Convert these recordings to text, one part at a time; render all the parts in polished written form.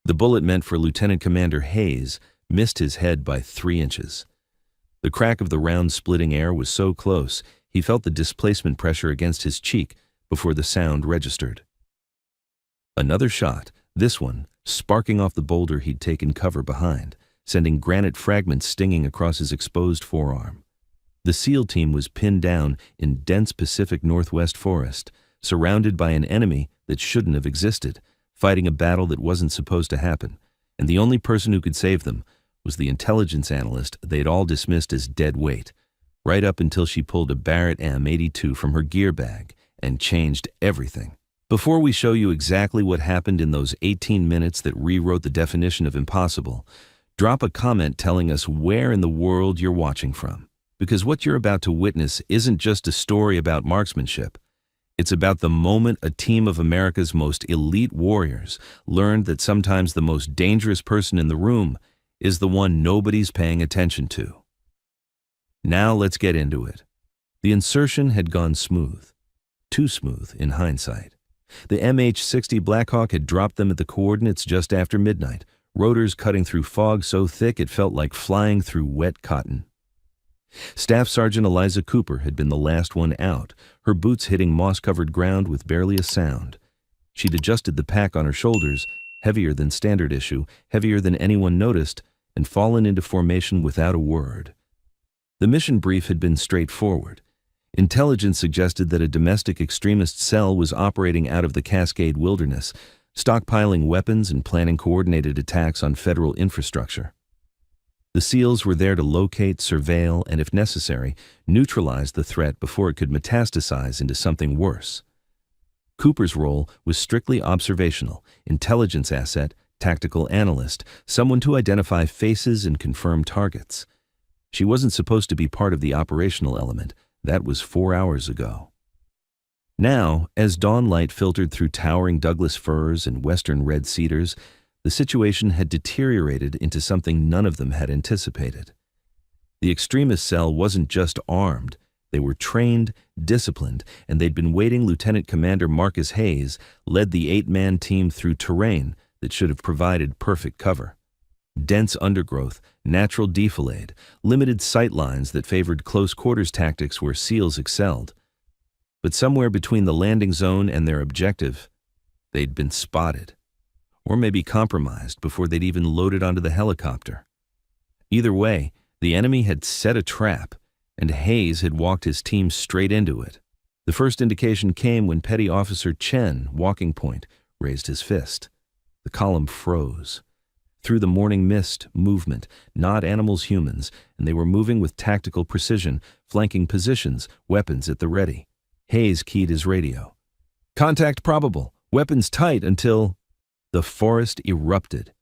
The bullet meant for Lieutenant Commander Hayes missed his head by 3 inches. The crack of the round splitting air was so close, he felt the displacement pressure against his cheek before the sound registered. Another shot, this one sparking off the boulder he'd taken cover behind, sending granite fragments stinging across his exposed forearm. The SEAL team was pinned down in dense Pacific Northwest forest, surrounded by an enemy that shouldn't have existed, fighting a battle that wasn't supposed to happen, and the only person who could save them was the intelligence analyst they'd all dismissed as dead weight, right up until she pulled a Barrett M82 from her gear bag and changed everything. Before we show you exactly what happened in those 18 minutes that rewrote the definition of impossible, drop a comment telling us where in the world you're watching from. Because what you're about to witness isn't just a story about marksmanship. It's about the moment a team of America's most elite warriors learned that sometimes the most dangerous person in the room is the one nobody's paying attention to. Now let's get into it. The insertion had gone smooth. Too smooth in hindsight. The MH-60 Blackhawk had dropped them at the coordinates just after midnight, rotors cutting through fog so thick it felt like flying through wet cotton. Staff Sergeant Eliza Cooper had been the last one out, her boots hitting moss-covered ground with barely a sound. She'd adjusted the pack on her shoulders, heavier than standard issue, heavier than anyone noticed, and fallen into formation without a word. The mission brief had been straightforward. Intelligence suggested that a domestic extremist cell was operating out of the Cascade Wilderness, stockpiling weapons and planning coordinated attacks on federal infrastructure. The SEALs were there to locate, surveil, and if necessary, neutralize the threat before it could metastasize into something worse. Cooper's role was strictly observational, intelligence asset, tactical analyst, someone to identify faces and confirm targets. She wasn't supposed to be part of the operational element. That was 4 hours ago. Now, as dawn light filtered through towering Douglas firs and western red cedars, the situation had deteriorated into something none of them had anticipated. The extremist cell wasn't just armed. They were trained, disciplined, and they'd been waiting. Lieutenant Commander Marcus Hayes led the 8-man team through terrain that should have provided perfect cover. Dense undergrowth, natural defilade, limited sight lines that favored close-quarters tactics where SEALs excelled. But somewhere between the landing zone and their objective, they'd been spotted. Or maybe compromised before they'd even loaded onto the helicopter. Either way, the enemy had set a trap, and Hayes had walked his team straight into it. The first indication came when Petty Officer Chen, walking point, raised his fist. The column froze. Through the morning mist, movement, not animals, humans, and they were moving with tactical precision, flanking positions, weapons at the ready. Hayes keyed his radio. "Contact probable. Weapons tight until..." The forest erupted.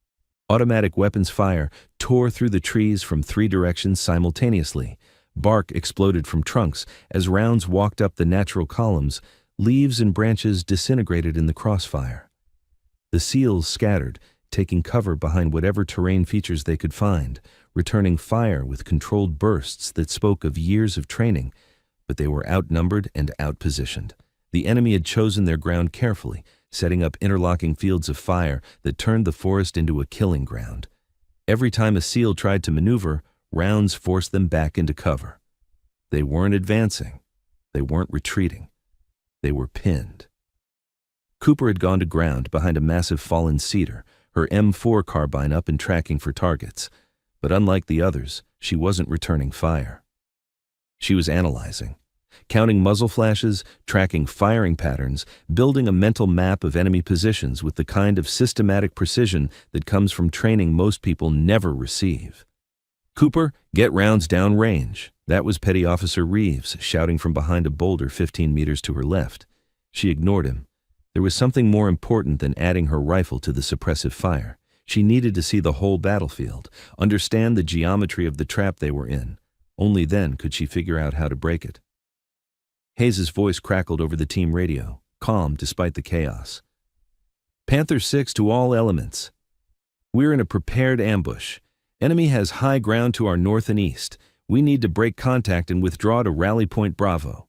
Automatic weapons fire tore through the trees from 3 directions simultaneously. Bark exploded from trunks as rounds walked up the natural columns. Leaves and branches disintegrated in the crossfire. The SEALs scattered, taking cover behind whatever terrain features they could find, returning fire with controlled bursts that spoke of years of training, but they were outnumbered and outpositioned. The enemy had chosen their ground carefully, setting up interlocking fields of fire that turned the forest into a killing ground. Every time a SEAL tried to maneuver, rounds forced them back into cover. They weren't advancing. They weren't retreating. They were pinned. Cooper had gone to ground behind a massive fallen cedar, her M4 carbine up and tracking for targets. But unlike the others, she wasn't returning fire. She was analyzing, counting muzzle flashes, tracking firing patterns, building a mental map of enemy positions with the kind of systematic precision that comes from training most people never receive. "Cooper, get rounds down range." That was Petty Officer Reeves shouting from behind a boulder 15 meters to her left. She ignored him. There was something more important than adding her rifle to the suppressive fire. She needed to see the whole battlefield, understand the geometry of the trap they were in. Only then could she figure out how to break it. Hayes's voice crackled over the team radio, calm despite the chaos. "Panther 6 to all elements. We're in a prepared ambush. Enemy has high ground to our north and east. We need to break contact and withdraw to Rally Point Bravo."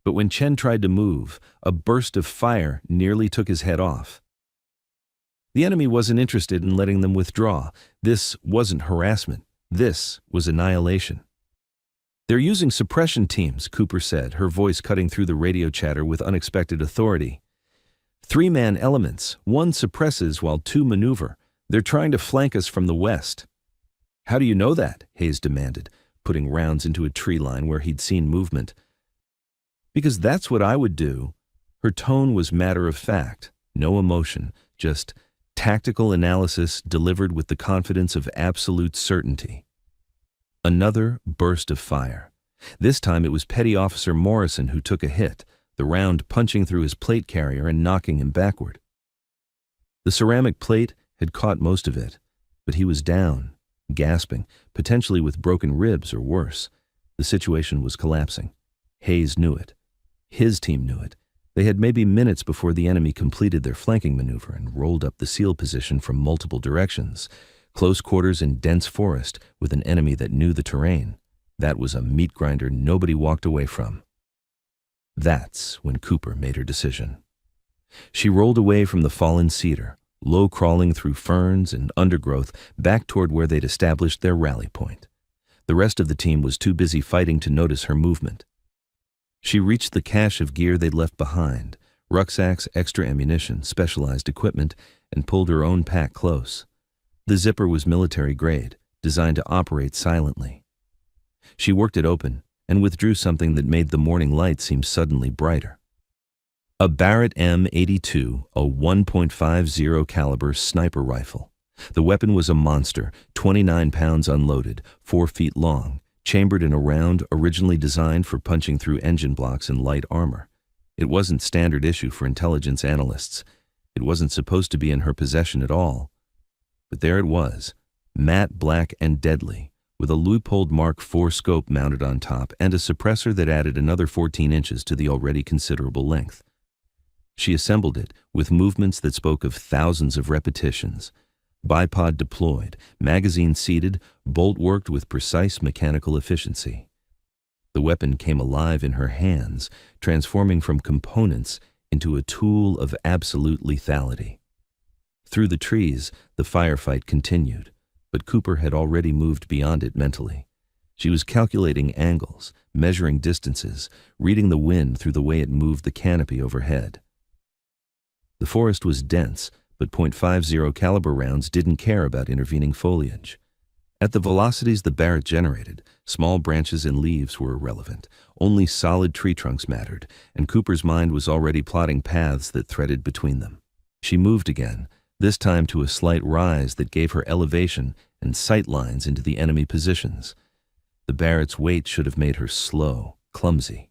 But when Chen tried to move, a burst of fire nearly took his head off. The enemy wasn't interested in letting them withdraw. This wasn't harassment. This was annihilation. "They're using suppression teams," Cooper said, her voice cutting through the radio chatter with unexpected authority. "Three-man elements. One suppresses while two maneuver. They're trying to flank us from the west." "How do you know that?" Hayes demanded, putting rounds into a tree line where he'd seen movement. "Because that's what I would do." Her tone was matter of fact, no emotion, just tactical analysis delivered with the confidence of absolute certainty. Another burst of fire. This time it was Petty Officer Morrison who took a hit, the round punching through his plate carrier and knocking him backward. The ceramic plate had caught most of it, but he was down, gasping, potentially with broken ribs or worse. The situation was collapsing. Hayes knew it. His team knew it. They had maybe minutes before the enemy completed their flanking maneuver and rolled up the SEAL position from multiple directions. Close quarters in dense forest with an enemy that knew the terrain. That was a meat grinder nobody walked away from. That's when Cooper made her decision. She rolled away from the fallen cedar, low crawling through ferns and undergrowth back toward where they'd established their rally point. The rest of the team was too busy fighting to notice her movement. She reached the cache of gear they'd left behind, rucksacks, extra ammunition, specialized equipment, and pulled her own pack close. The zipper was military grade, designed to operate silently. She worked it open and withdrew something that made the morning light seem suddenly brighter. A Barrett M82, a 1.50 caliber sniper rifle. The weapon was a monster, 29 pounds unloaded, 4 feet long, chambered in a round originally designed for punching through engine blocks and light armor. It wasn't standard issue for intelligence analysts. It wasn't supposed to be in her possession at all. But there it was, matte black and deadly, with a Leupold Mark IV scope mounted on top and a suppressor that added another 14 inches to the already considerable length. She assembled it with movements that spoke of thousands of repetitions. Bipod deployed, magazine seated, bolt worked with precise mechanical efficiency. The weapon came alive in her hands, transforming from components into a tool of absolute lethality. Through the trees, the firefight continued, but Cooper had already moved beyond it mentally. She was calculating angles, measuring distances, reading the wind through the way it moved the canopy overhead. The forest was dense, but .50 caliber rounds didn't care about intervening foliage. At the velocities the Barrett generated, small branches and leaves were irrelevant. Only solid tree trunks mattered, and Cooper's mind was already plotting paths that threaded between them. She moved again, this time to a slight rise that gave her elevation and sight lines into the enemy positions. The Barrett's weight should have made her slow, clumsy.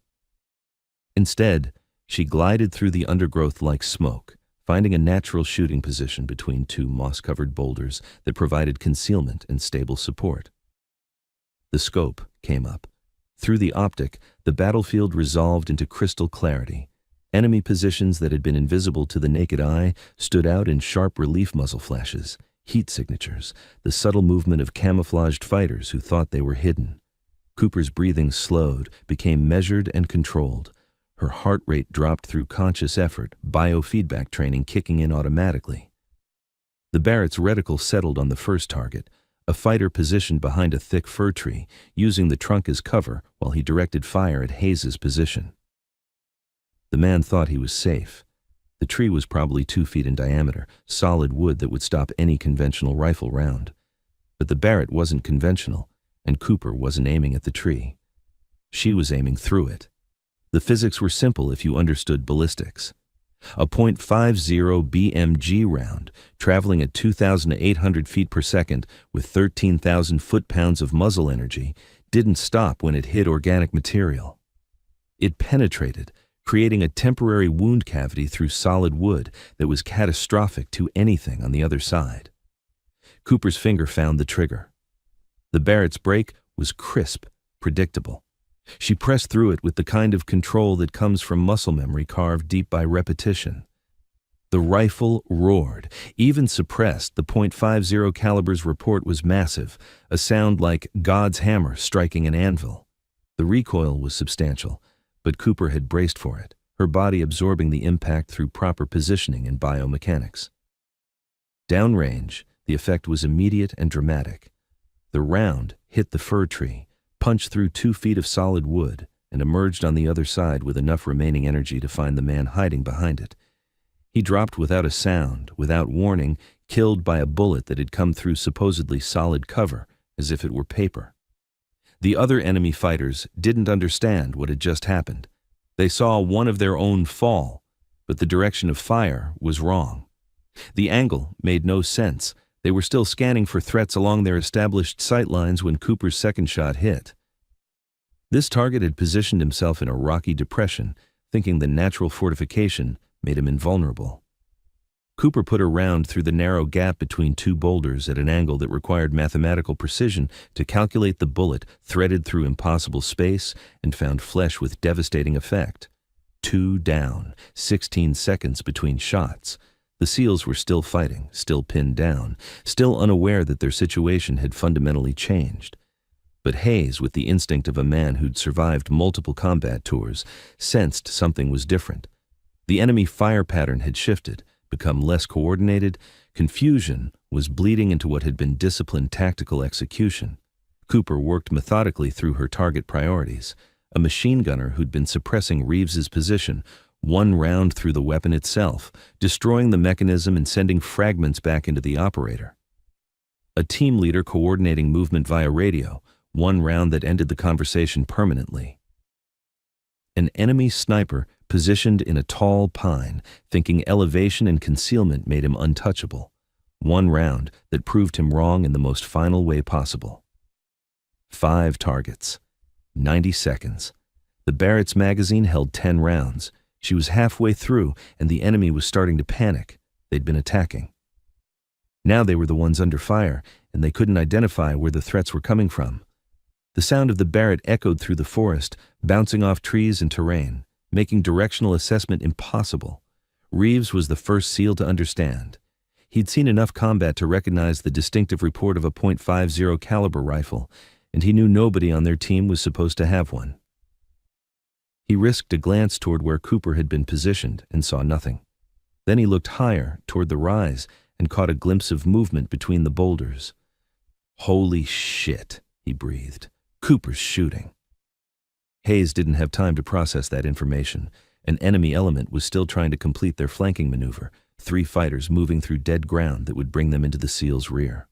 Instead, she glided through the undergrowth like smoke, finding a natural shooting position between two moss-covered boulders that provided concealment and stable support. The scope came up. Through the optic, the battlefield resolved into crystal clarity. Enemy positions that had been invisible to the naked eye stood out in sharp relief muzzle flashes, heat signatures, the subtle movement of camouflaged fighters who thought they were hidden. Cooper's breathing slowed, became measured and controlled. Her heart rate dropped through conscious effort, biofeedback training kicking in automatically. The Barrett's reticle settled on the first target, a fighter positioned behind a thick fir tree, using the trunk as cover while he directed fire at Hayes's position. The man thought he was safe. The tree was probably 2 feet in diameter, solid wood that would stop any conventional rifle round. But the Barrett wasn't conventional, and Cooper wasn't aiming at the tree. She was aiming through it. The physics were simple if you understood ballistics. A .50 BMG round, traveling at 2,800 feet per second with 13,000 foot-pounds of muzzle energy, didn't stop when it hit organic material. It penetrated, creating a temporary wound cavity through solid wood that was catastrophic to anything on the other side. Cooper's finger found the trigger. The Barrett's break was crisp, predictable. She pressed through it with the kind of control that comes from muscle memory carved deep by repetition. The rifle roared. Even suppressed, the .50 caliber's report was massive, a sound like God's hammer striking an anvil. The recoil was substantial, but Cooper had braced for it, her body absorbing the impact through proper positioning and biomechanics. Downrange, the effect was immediate and dramatic. The round hit the fir tree, punched through 2 feet of solid wood, and emerged on the other side with enough remaining energy to find the man hiding behind it. He dropped without a sound, without warning, killed by a bullet that had come through supposedly solid cover, as if it were paper. The other enemy fighters didn't understand what had just happened. They saw one of their own fall, but the direction of fire was wrong. The angle made no sense. They were still scanning for threats along their established sight lines when Cooper's second shot hit. This target had positioned himself in a rocky depression, thinking the natural fortification made him invulnerable. Cooper put a round through the narrow gap between 2 boulders at an angle that required mathematical precision to calculate the bullet threaded through impossible space and found flesh with devastating effect. 2 down, 16 seconds between shots. The SEALs were still fighting, still pinned down, still unaware that their situation had fundamentally changed. But Hayes, with the instinct of a man who'd survived multiple combat tours, sensed something was different. The enemy fire pattern had shifted, become less coordinated. Confusion was bleeding into what had been disciplined tactical execution. Cooper worked methodically through her target priorities. A machine gunner who'd been suppressing Reeves's position, 1 round through the weapon itself, destroying the mechanism and sending fragments back into the operator. A team leader coordinating movement via radio, 1 round that ended the conversation permanently. An enemy sniper positioned in a tall pine, thinking elevation and concealment made him untouchable. 1 round that proved him wrong in the most final way possible. 5 targets. 90 seconds. The Barrett's magazine held 10 rounds. She was halfway through, and the enemy was starting to panic. They'd been attacking. Now they were the ones under fire, and they couldn't identify where the threats were coming from. The sound of the Barrett echoed through the forest, bouncing off trees and terrain, making directional assessment impossible. Reeves was the first SEAL to understand. He'd seen enough combat to recognize the distinctive report of a .50 caliber rifle, and he knew nobody on their team was supposed to have one. He risked a glance toward where Cooper had been positioned and saw nothing. Then he looked higher, toward the rise, and caught a glimpse of movement between the boulders. "Holy shit," he breathed. "Cooper's shooting." Hayes didn't have time to process that information. An enemy element was still trying to complete their flanking maneuver, 3 fighters moving through dead ground that would bring them into the SEAL's rear.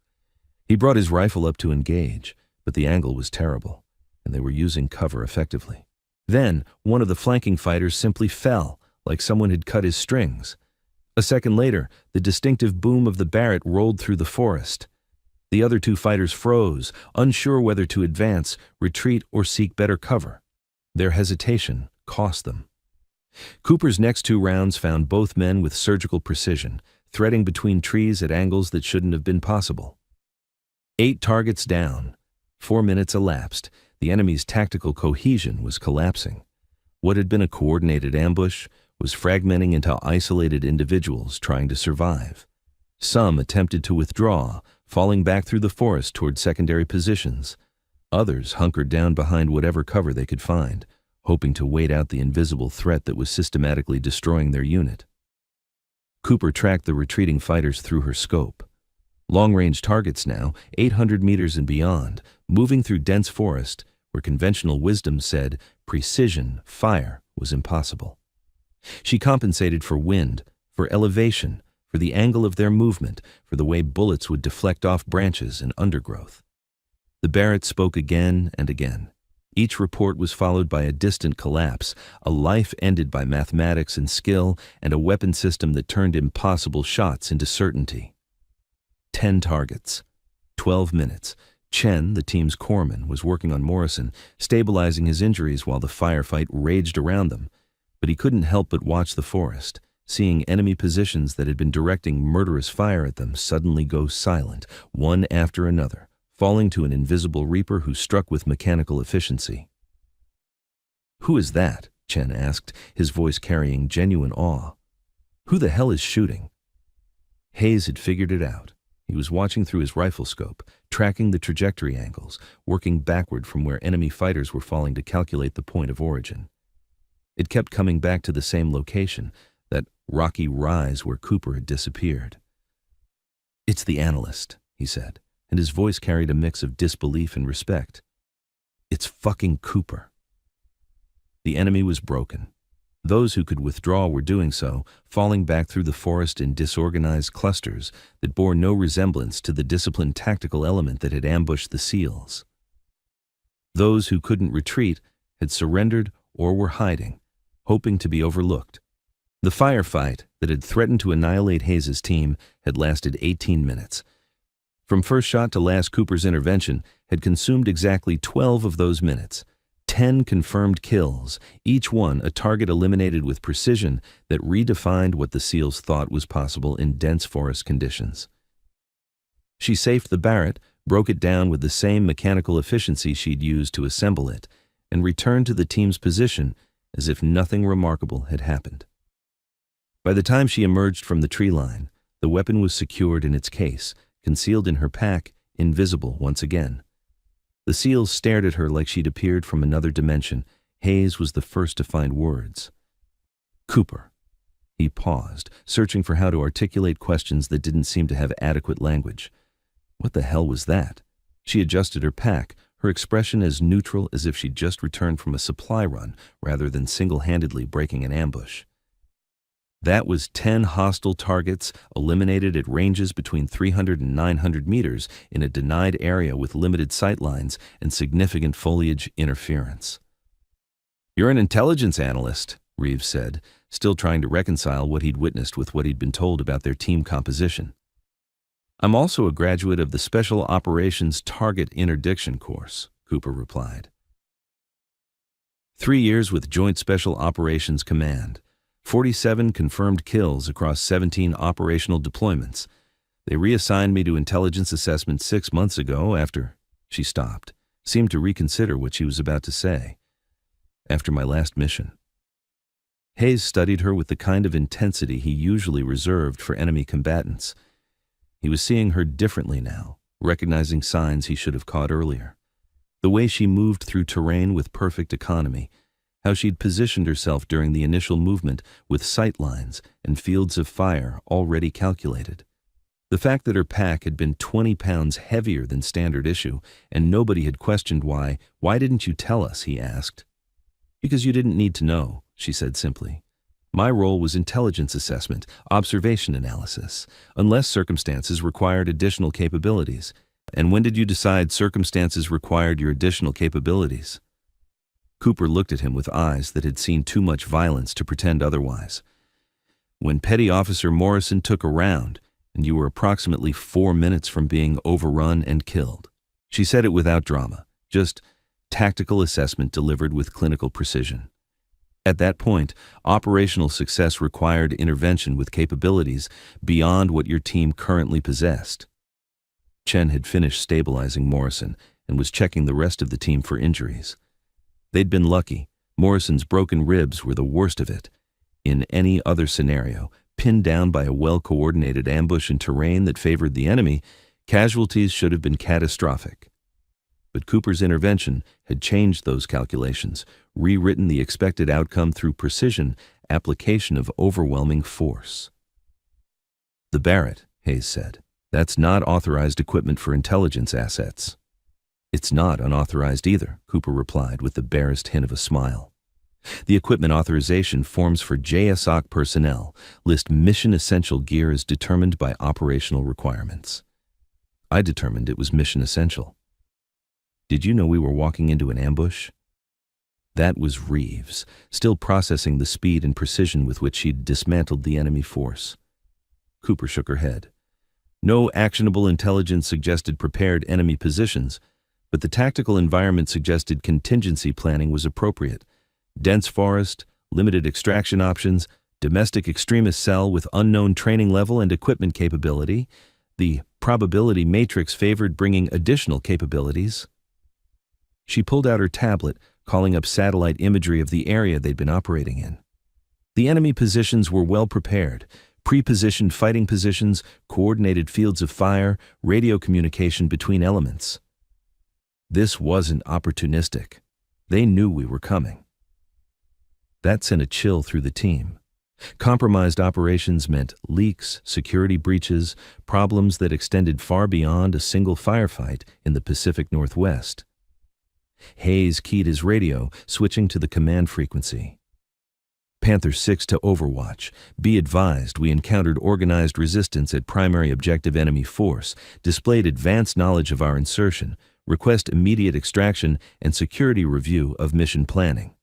He brought his rifle up to engage, but the angle was terrible, and they were using cover effectively. Then, one of the flanking fighters simply fell, like someone had cut his strings. A second later, the distinctive boom of the Barrett rolled through the forest. The other 2 fighters froze, unsure whether to advance, retreat, or seek better cover. Their hesitation cost them. Cooper's next 2 rounds found both men with surgical precision, threading between trees at angles that shouldn't have been possible. 8 targets down. 4 minutes elapsed. The enemy's tactical cohesion was collapsing. What had been a coordinated ambush was fragmenting into isolated individuals trying to survive. Some attempted to withdraw, falling back through the forest toward secondary positions. Others hunkered down behind whatever cover they could find, hoping to wait out the invisible threat that was systematically destroying their unit. Cooper tracked the retreating fighters through her scope. Long-range targets now, 800 meters and beyond, moving through dense forest, where conventional wisdom said precision fire was impossible. She compensated for wind, for elevation, for the angle of their movement, for the way bullets would deflect off branches and undergrowth. The Barrett spoke again and again. Each report was followed by a distant collapse, a life ended by mathematics and skill, and a weapon system that turned impossible shots into certainty. 10 targets. 12 minutes. Chen, the team's corpsman, was working on Morrison, stabilizing his injuries while the firefight raged around them. But he couldn't help but watch the forest, seeing enemy positions that had been directing murderous fire at them suddenly go silent, one after another, falling to an invisible reaper who struck with mechanical efficiency. "Who is that?" Chen asked, his voice carrying genuine awe. "Who the hell is shooting?" Hayes had figured it out. He was watching through his rifle scope, tracking the trajectory angles, working backward from where enemy fighters were falling to calculate the point of origin. It kept coming back to the same location, that rocky rise where Cooper had disappeared. "It's the analyst," he said, and his voice carried a mix of disbelief and respect. "It's fucking Cooper." The enemy was broken. Those who could withdraw were doing so, falling back through the forest in disorganized clusters that bore no resemblance to the disciplined tactical element that had ambushed the SEALs. Those who couldn't retreat had surrendered or were hiding, hoping to be overlooked. The firefight that had threatened to annihilate Hayes' team had lasted 18 minutes. From first shot to last, Cooper's intervention had consumed exactly 12 of those minutes. 10 confirmed kills, each one a target eliminated with precision that redefined what the SEALs thought was possible in dense forest conditions. She safed the Barrett, broke it down with the same mechanical efficiency she'd used to assemble it, and returned to the team's position as if nothing remarkable had happened. By the time she emerged from the tree line, the weapon was secured in its case, concealed in her pack, invisible once again. The SEALs stared at her like she'd appeared from another dimension. Hayes was the first to find words. "Cooper." He paused, searching for how to articulate questions that didn't seem to have adequate language. What the hell was that? She adjusted her pack, her expression as neutral as if she'd just returned from a supply run rather than single-handedly breaking an ambush. That was 10 hostile targets eliminated at ranges between 300 and 900 meters in a denied area with limited sight lines and significant foliage interference. "You're an intelligence analyst," Reeves said, still trying to reconcile what he'd witnessed with what he'd been told about their team composition. "I'm also a graduate of the Special Operations Target Interdiction course," Cooper replied. 3 years with Joint Special Operations Command. 47 confirmed kills across 17 operational deployments. They reassigned me to intelligence assessment 6 months ago after—" She stopped, seemed to reconsider what she was about to say. "After my last mission." Hayes studied her with the kind of intensity he usually reserved for enemy combatants. He was seeing her differently now, recognizing signs he should have caught earlier. The way she moved through terrain with perfect economy, how she'd positioned herself during the initial movement with sight lines and fields of fire already calculated. The fact that her pack had been 20 pounds heavier than standard issue, and nobody had questioned why. "Why didn't you tell us?" he asked. "Because you didn't need to know," she said simply. "My role was intelligence assessment, observation analysis, unless circumstances required additional capabilities." "And when did you decide circumstances required your additional capabilities?" Cooper looked at him with eyes that had seen too much violence to pretend otherwise. "When Petty Officer Morrison took a round, and you were approximately 4 minutes from being overrun and killed." She said it without drama, just tactical assessment delivered with clinical precision. At that point, operational success required intervention with capabilities beyond what your team currently possessed. Chen had finished stabilizing Morrison and was checking the rest of the team for injuries. They'd been lucky. Morrison's broken ribs were the worst of it. In any other scenario, pinned down by a well-coordinated ambush in terrain that favored the enemy, casualties should have been catastrophic. But Cooper's intervention had changed those calculations, rewritten the expected outcome through precision, application of overwhelming force. "The Barrett," Hayes said. "That's not authorized equipment for intelligence assets." "It's not unauthorized either," Cooper replied with the barest hint of a smile. "The equipment authorization forms for JSOC personnel list mission-essential gear as determined by operational requirements. I determined it was mission-essential." "Did you know we were walking into an ambush?" That was Reeves, still processing the speed and precision with which she'd dismantled the enemy force. Cooper shook her head. "No actionable intelligence suggested prepared enemy positions, but the tactical environment suggested contingency planning was appropriate. Dense forest, limited extraction options, domestic extremist cell with unknown training level and equipment capability. The probability matrix favored bringing additional capabilities." She pulled out her tablet, calling up satellite imagery of the area they'd been operating in. The enemy positions were well prepared. Pre-positioned fighting positions, coordinated fields of fire, radio communication between elements. This wasn't opportunistic. They knew we were coming. That sent a chill through the team. Compromised operations meant leaks, security breaches, problems that extended far beyond a single firefight in the Pacific Northwest. Hayes keyed his radio, switching to the command frequency. Panther 6 to Overwatch. Be advised, we encountered organized resistance at primary objective enemy force, displayed advanced knowledge of our insertion, request immediate extraction and security review of mission planning.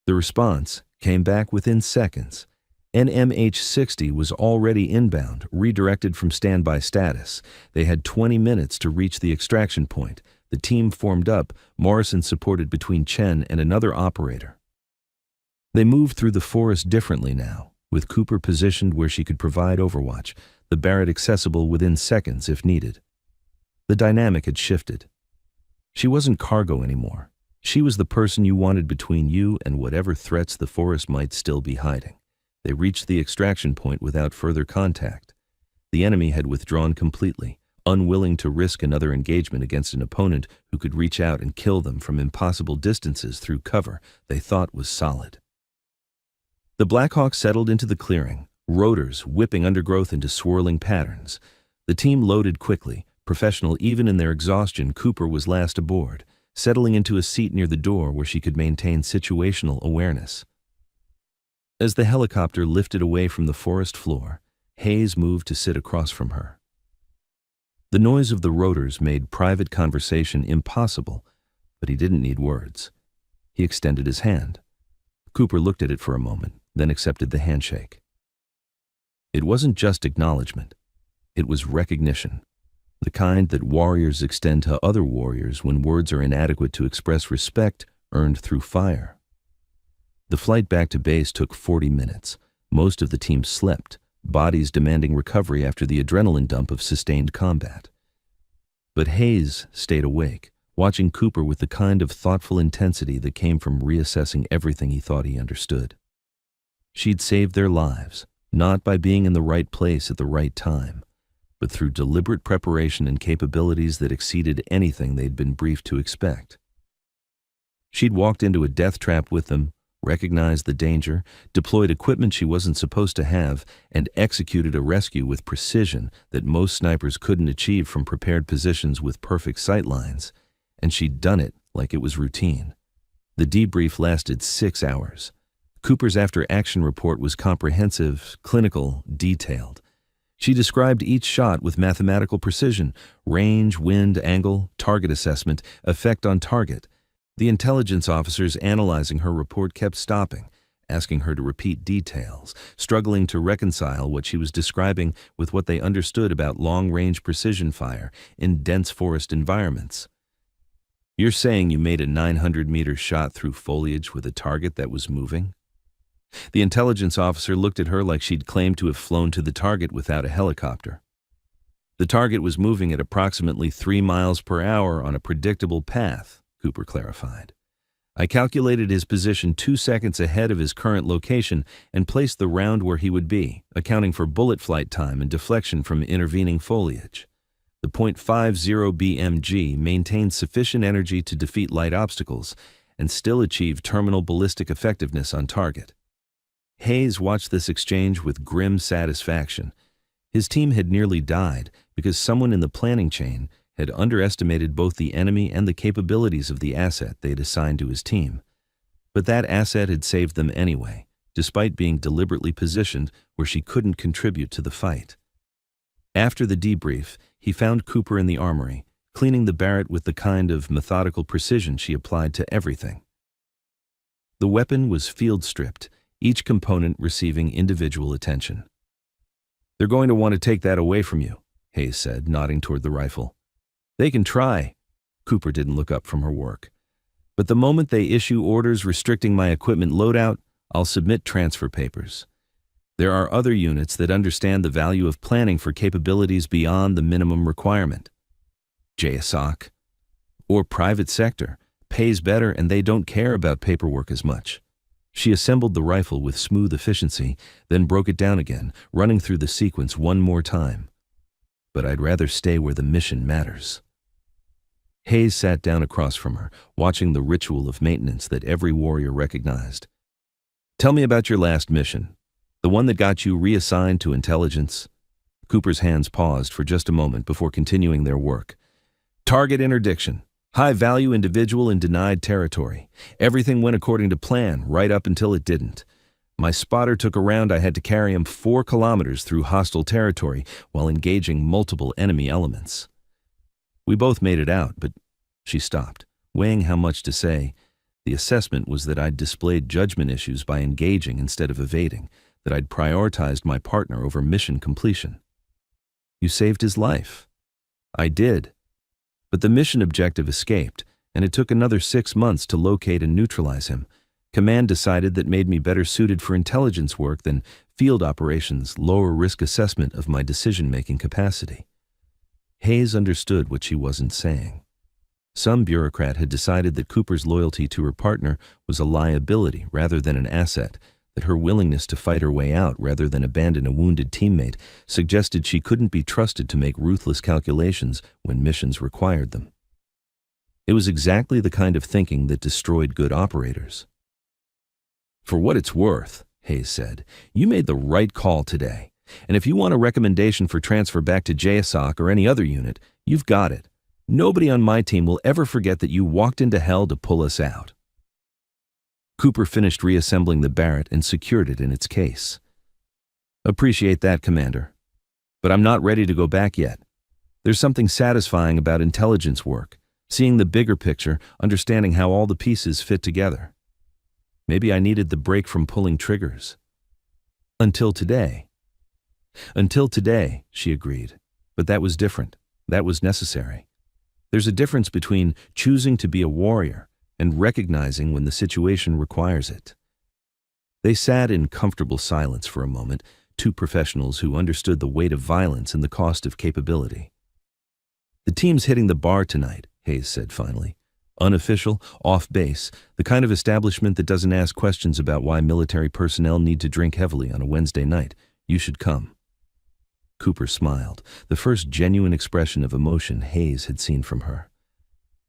The response came back within seconds. NMH-60 was already inbound, redirected from standby status. They had 20 minutes to reach the extraction point. The team formed up, Morrison supported between Chen and another operator. They moved through the forest differently now, with Cooper positioned where she could provide overwatch, the Barrett accessible within seconds if needed. The dynamic had shifted. She wasn't cargo anymore. She was the person you wanted between you and whatever threats the forest might still be hiding. They reached the extraction point without further contact. The enemy had withdrawn completely, unwilling to risk another engagement against an opponent who could reach out and kill them from impossible distances through cover they thought was solid. The Blackhawk settled into the clearing, rotors whipping undergrowth into swirling patterns. The team loaded quickly, professional even in their exhaustion. Cooper was last aboard, settling into a seat near the door where she could maintain situational awareness. As the helicopter lifted away from the forest floor, Hayes moved to sit across from her. The noise of the rotors made private conversation impossible, but he didn't need words. He extended his hand. Cooper looked at it for a moment, then accepted the handshake. It wasn't just acknowledgement. It was recognition, the kind that warriors extend to other warriors when words are inadequate to express respect earned through fire. The flight back to base took 40 minutes. Most of the team slept, bodies demanding recovery after the adrenaline dump of sustained combat. But Hayes stayed awake, watching Cooper with the kind of thoughtful intensity that came from reassessing everything he thought he understood. She'd saved their lives, not by being in the right place at the right time, but through deliberate preparation and capabilities that exceeded anything they'd been briefed to expect. She'd walked into a death trap with them, recognized the danger, deployed equipment she wasn't supposed to have, and executed a rescue with precision that most snipers couldn't achieve from prepared positions with perfect sight lines. And she'd done it like it was routine. The debrief lasted 6 hours. Cooper's after-action report was comprehensive, clinical, detailed. She described each shot with mathematical precision: range, wind, angle, target assessment, effect on target. The intelligence officers analyzing her report kept stopping, asking her to repeat details, struggling to reconcile what she was describing with what they understood about long-range precision fire in dense forest environments. "You're saying you made a 900-meter shot through foliage with a target that was moving?" The intelligence officer looked at her like she'd claimed to have flown to the target without a helicopter. "The target was moving at approximately 3 miles per hour on a predictable path," Cooper clarified. "I calculated his position 2 seconds ahead of his current location and placed the round where he would be, accounting for bullet flight time and deflection from intervening foliage. The .50 BMG maintained sufficient energy to defeat light obstacles and still achieve terminal ballistic effectiveness on target." Hayes watched this exchange with grim satisfaction. His team had nearly died because someone in the planning chain had underestimated both the enemy and the capabilities of the asset they'd assigned to his team. But that asset had saved them anyway, despite being deliberately positioned where she couldn't contribute to the fight. After the debrief, he found Cooper in the armory, cleaning the Barrett with the kind of methodical precision she applied to everything. The weapon was field-stripped, each component receiving individual attention. "They're going to want to take that away from you," Hayes said, nodding toward the rifle. "They can try." Cooper didn't look up from her work. "But the moment they issue orders restricting my equipment loadout, I'll submit transfer papers. There are other units that understand the value of planning for capabilities beyond the minimum requirement. JSOC, or private sector, pays better and they don't care about paperwork as much." She assembled the rifle with smooth efficiency, then broke it down again, running through the sequence one more time. "But I'd rather stay where the mission matters." Hayes sat down across from her, watching the ritual of maintenance that every warrior recognized. "Tell me about your last mission. The one that got you reassigned to intelligence? Cooper's hands paused for just a moment before continuing their work. Target interdiction. High-value individual in denied territory. Everything went according to plan, right up until it didn't. My spotter took a round I had to carry him 4 kilometers through hostile territory while engaging multiple enemy elements. We both made it out, but she stopped, weighing how much to say. The assessment was that I'd displayed judgment issues by engaging instead of evading, that I'd prioritized my partner over mission completion. You saved his life. I did. But the mission objective escaped, and it took another 6 months to locate and neutralize him. Command decided that made me better suited for intelligence work than field operations' lower risk assessment of my decision-making capacity. Hayes understood what she wasn't saying. Some bureaucrat had decided that Cooper's loyalty to her partner was a liability rather than an asset, that her willingness to fight her way out rather than abandon a wounded teammate suggested she couldn't be trusted to make ruthless calculations when missions required them. It was exactly the kind of thinking that destroyed good operators. For what it's worth, Hayes said, you made the right call today. And if you want a recommendation for transfer back to JSOC or any other unit, you've got it. Nobody on my team will ever forget that you walked into hell to pull us out. Cooper finished reassembling the Barrett and secured it in its case. Appreciate that, Commander. But I'm not ready to go back yet. There's something satisfying about intelligence work, seeing the bigger picture, understanding how all the pieces fit together. Maybe I needed the break from pulling triggers. Until today. Until today, she agreed. But that was different. That was necessary. There's a difference between choosing to be a warrior and recognizing when the situation requires it. They sat in comfortable silence for a moment, 2 professionals who understood the weight of violence and the cost of capability. The team's hitting the bar tonight, Hayes said finally. Unofficial, off base, the kind of establishment that doesn't ask questions about why military personnel need to drink heavily on a Wednesday night. You should come. Cooper smiled, the first genuine expression of emotion Hayes had seen from her.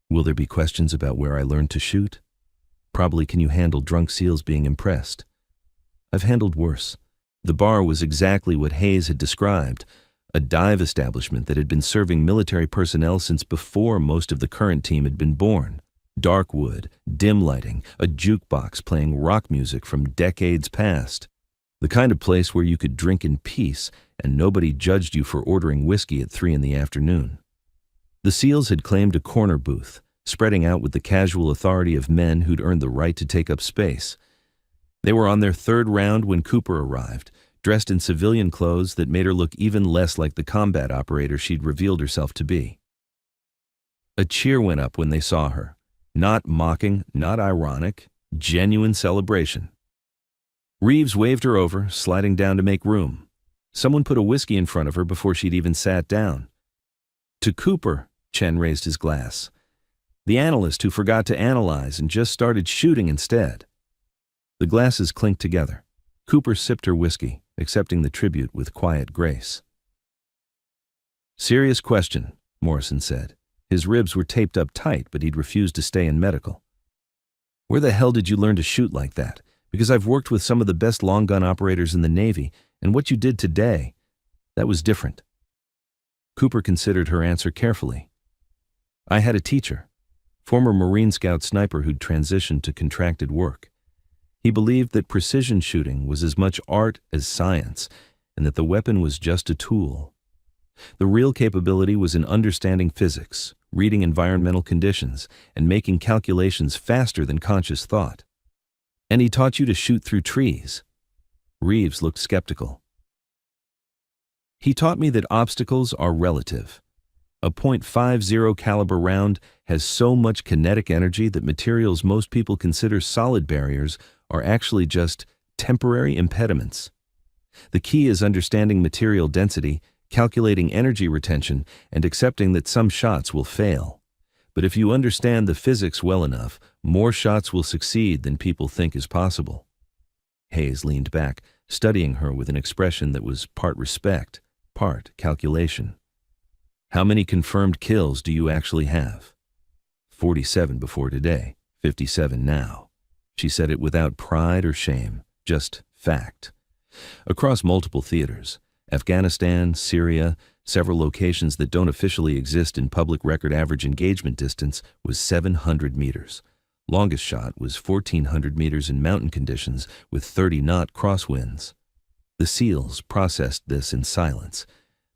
Will there be questions about where I learned to shoot? Probably can you handle drunk SEALs being impressed? I've handled worse. The bar was exactly what Hayes had described, a dive establishment that had been serving military personnel since before most of the current team had been born. Dark wood, dim lighting, a jukebox playing rock music from decades past. The kind of place where you could drink in peace and nobody judged you for ordering whiskey at 3 in the afternoon. The SEALs had claimed a corner booth, spreading out with the casual authority of men who'd earned the right to take up space. They were on their 3rd round when Cooper arrived, dressed in civilian clothes that made her look even less like the combat operator she'd revealed herself to be. A cheer went up when they saw her. Not mocking, not ironic, genuine celebration. Reeves waved her over, sliding down to make room. Someone put a whiskey in front of her before she'd even sat down. To Cooper, Chen raised his glass. The analyst who forgot to analyze and just started shooting instead. The glasses clinked together. Cooper sipped her whiskey, accepting the tribute with quiet grace. Serious question, Morrison said. His ribs were taped up tight, but he'd refused to stay in medical. Where the hell did you learn to shoot like that? Because I've worked with some of the best long gun operators in the Navy, and what you did today, that was different. Cooper considered her answer carefully. I had a teacher, former Marine Scout sniper who'd transitioned to contracted work. He believed that precision shooting was as much art as science, and that the weapon was just a tool. The real capability was in understanding physics, reading environmental conditions, and making calculations faster than conscious thought. And he taught you to shoot through trees. Reeves looked skeptical. He taught me that obstacles are relative. A .50 caliber round has so much kinetic energy that materials most people consider solid barriers are actually just temporary impediments. The key is understanding material density, calculating energy retention, and accepting that some shots will fail. But if you understand the physics well enough, more shots will succeed than people think is possible. Hayes leaned back, studying her with an expression that was part respect, part calculation. How many confirmed kills do you actually have? 47 before today, 57 now. She said it without pride or shame, just fact. Across multiple theaters, Afghanistan, Syria, several locations that don't officially exist in public record, average engagement distance was 700 meters. Longest shot was 1,400 meters in mountain conditions with 30-knot crosswinds. The SEALs processed this in silence.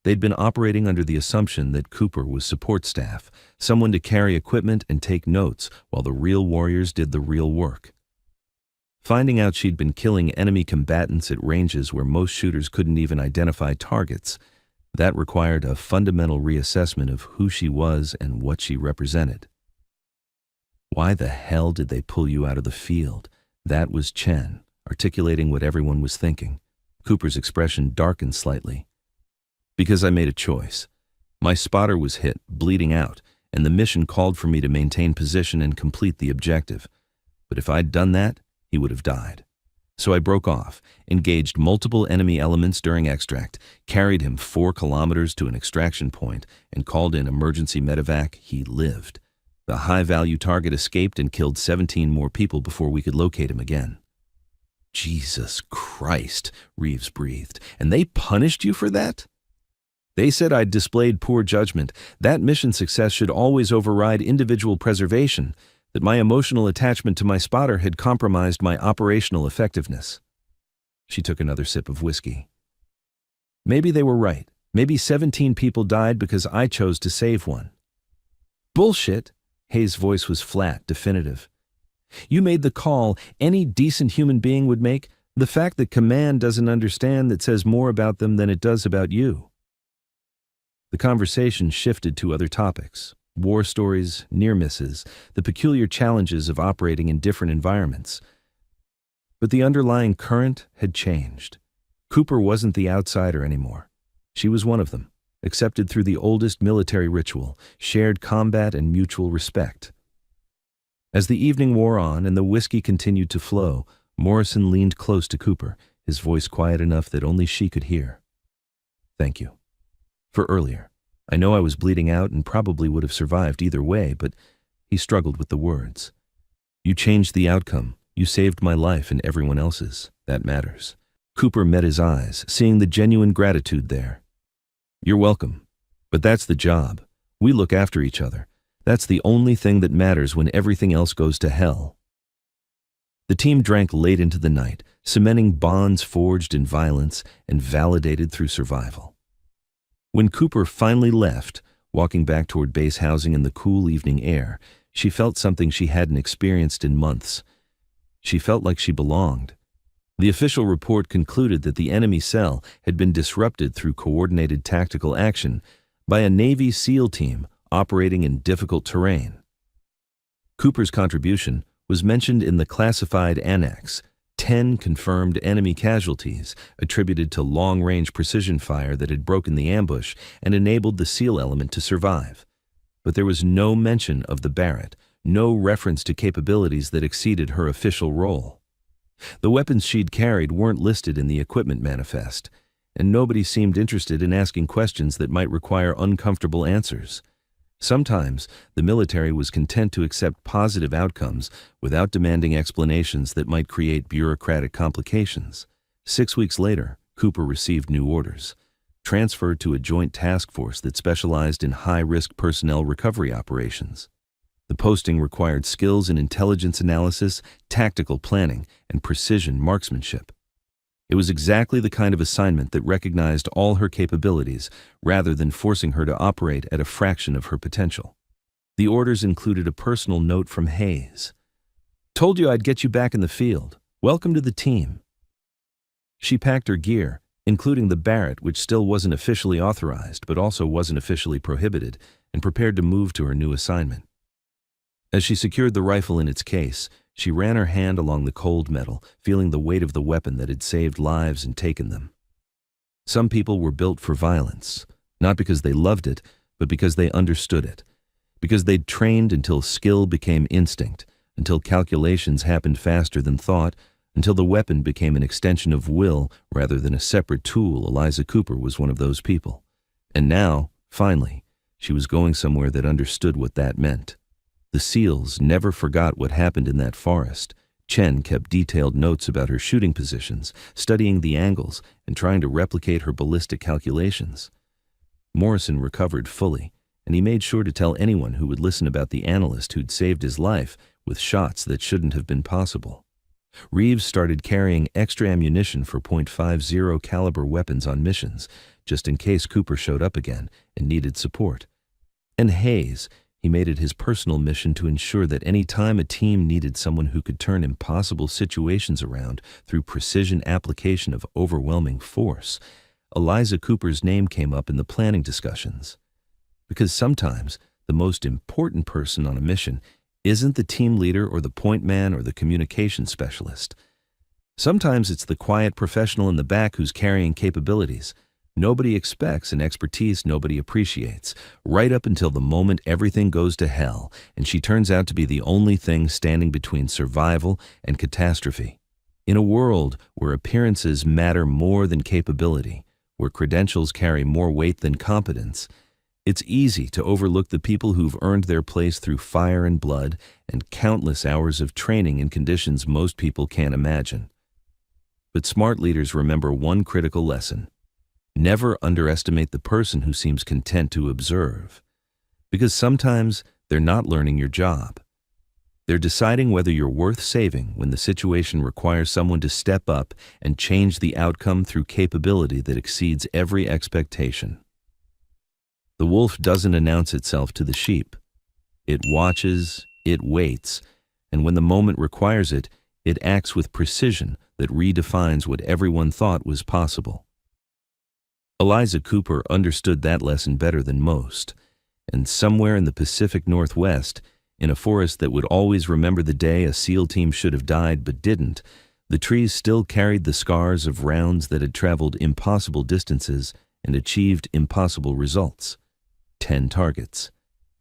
They'd been operating under the assumption that Cooper was support staff, someone to carry equipment and take notes while the real warriors did the real work. Finding out she'd been killing enemy combatants at ranges where most shooters couldn't even identify targets, that required a fundamental reassessment of who she was and what she represented. Why the hell did they pull you out of the field? That was Chen, articulating what everyone was thinking. Cooper's expression darkened slightly. Because I made a choice. My spotter was hit, bleeding out, and the mission called for me to maintain position and complete the objective. But if I'd done that, he would have died. So I broke off, engaged multiple enemy elements during extract, carried him 4 kilometers to an extraction point, and called in emergency medevac. He lived. The high-value target escaped and killed 17 more people before we could locate him again. Jesus Christ, Reeves breathed. And they punished you for that? They said I'd displayed poor judgment, that mission success should always override individual preservation, that my emotional attachment to my spotter had compromised my operational effectiveness. She took another sip of whiskey. Maybe they were right. Maybe 17 people died because I chose to save one. Bullshit! Hayes' voice was flat, definitive. You made the call any decent human being would make. The fact that command doesn't understand that says more about them than it does about you. The conversation shifted to other topics. War stories, near misses, the peculiar challenges of operating in different environments. But the underlying current had changed. Cooper wasn't the outsider anymore. She was one of them, accepted through the oldest military ritual, shared combat and mutual respect. As the evening wore on and the whiskey continued to flow, Morrison leaned close to Cooper, his voice quiet enough that only she could hear. Thank you. For earlier. I know I was bleeding out and probably would have survived either way, but he struggled with the words. You changed the outcome. You saved my life and everyone else's. That matters. Cooper met his eyes, seeing the genuine gratitude there. You're welcome. But that's the job. We look after each other. That's the only thing that matters when everything else goes to hell. The team drank late into the night, cementing bonds forged in violence and validated through survival. When Cooper finally left, walking back toward base housing in the cool evening air, she felt something she hadn't experienced in months. She felt like she belonged. The official report concluded that the enemy cell had been disrupted through coordinated tactical action by a Navy SEAL team operating in difficult terrain. Cooper's contribution was mentioned in the classified annex, 10 confirmed enemy casualties attributed to long-range precision fire that had broken the ambush and enabled the SEAL element to survive. But there was no mention of the Barrett, no reference to capabilities that exceeded her official role. The weapons she'd carried weren't listed in the equipment manifest, and nobody seemed interested in asking questions that might require uncomfortable answers. Sometimes, the military was content to accept positive outcomes without demanding explanations that might create bureaucratic complications. 6 weeks later, Cooper received new orders, transferred to a joint task force that specialized in high-risk personnel recovery operations. The posting required skills in intelligence analysis, tactical planning, and precision marksmanship. It was exactly the kind of assignment that recognized all her capabilities rather than forcing her to operate at a fraction of her potential. The orders included a personal note from Hayes. Told you I'd get you back in the field. Welcome to the team. She packed her gear, including the Barrett, which still wasn't officially authorized but also wasn't officially prohibited, and prepared to move to her new assignment. As she secured the rifle in its case, she ran her hand along the cold metal, feeling the weight of the weapon that had saved lives and taken them. Some people were built for violence, not because they loved it, but because they understood it, because they'd trained until skill became instinct, until calculations happened faster than thought, until the weapon became an extension of will rather than a separate tool. Eliza Cooper was one of those people. And now, finally, she was going somewhere that understood what that meant. The SEALs never forgot what happened in that forest, Chen kept detailed notes about her shooting positions, studying the angles, and trying to replicate her ballistic calculations. Morrison recovered fully, and he made sure to tell anyone who would listen about the analyst who'd saved his life with shots that shouldn't have been possible. Reeves started carrying extra ammunition for .50 caliber weapons on missions, just in case Cooper showed up again and needed support. And Hayes, he made it his personal mission to ensure that any time a team needed someone who could turn impossible situations around through precision application of overwhelming force, Eliza Cooper's name came up in the planning discussions. Because sometimes the most important person on a mission isn't the team leader or the point man or the communication specialist. Sometimes it's the quiet professional in the back who's carrying capabilities nobody expects and expertise nobody appreciates, right up until the moment everything goes to hell and she turns out to be the only thing standing between survival and catastrophe. In a world where appearances matter more than capability, where credentials carry more weight than competence, it's easy to overlook the people who've earned their place through fire and blood and countless hours of training in conditions most people can't imagine. But smart leaders remember one critical lesson. Never underestimate the person who seems content to observe. Because sometimes they're not learning your job. They're deciding whether you're worth saving when the situation requires someone to step up and change the outcome through capability that exceeds every expectation. The wolf doesn't announce itself to the sheep. It watches, it waits, and when the moment requires it, it acts with precision that redefines what everyone thought was possible. Eliza Cooper understood that lesson better than most, and somewhere in the Pacific Northwest, in a forest that would always remember the day a SEAL team should have died but didn't, the trees still carried the scars of rounds that had traveled impossible distances and achieved impossible results. 10 targets,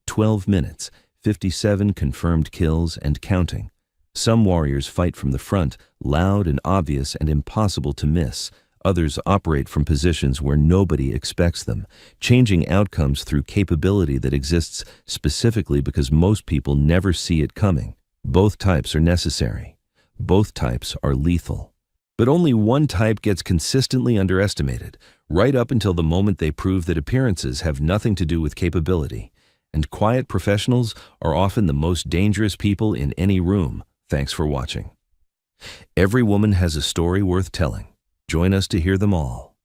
12 minutes, 57 confirmed kills and counting. Some warriors fight from the front, loud and obvious and impossible to miss. Others operate from positions where nobody expects them, changing outcomes through capability that exists specifically because most people never see it coming. Both types are necessary. Both types are lethal. But only one type gets consistently underestimated, right up until the moment they prove that appearances have nothing to do with capability. And quiet professionals are often the most dangerous people in any room. Thanks for watching. Every woman has a story worth telling. Join us to hear them all.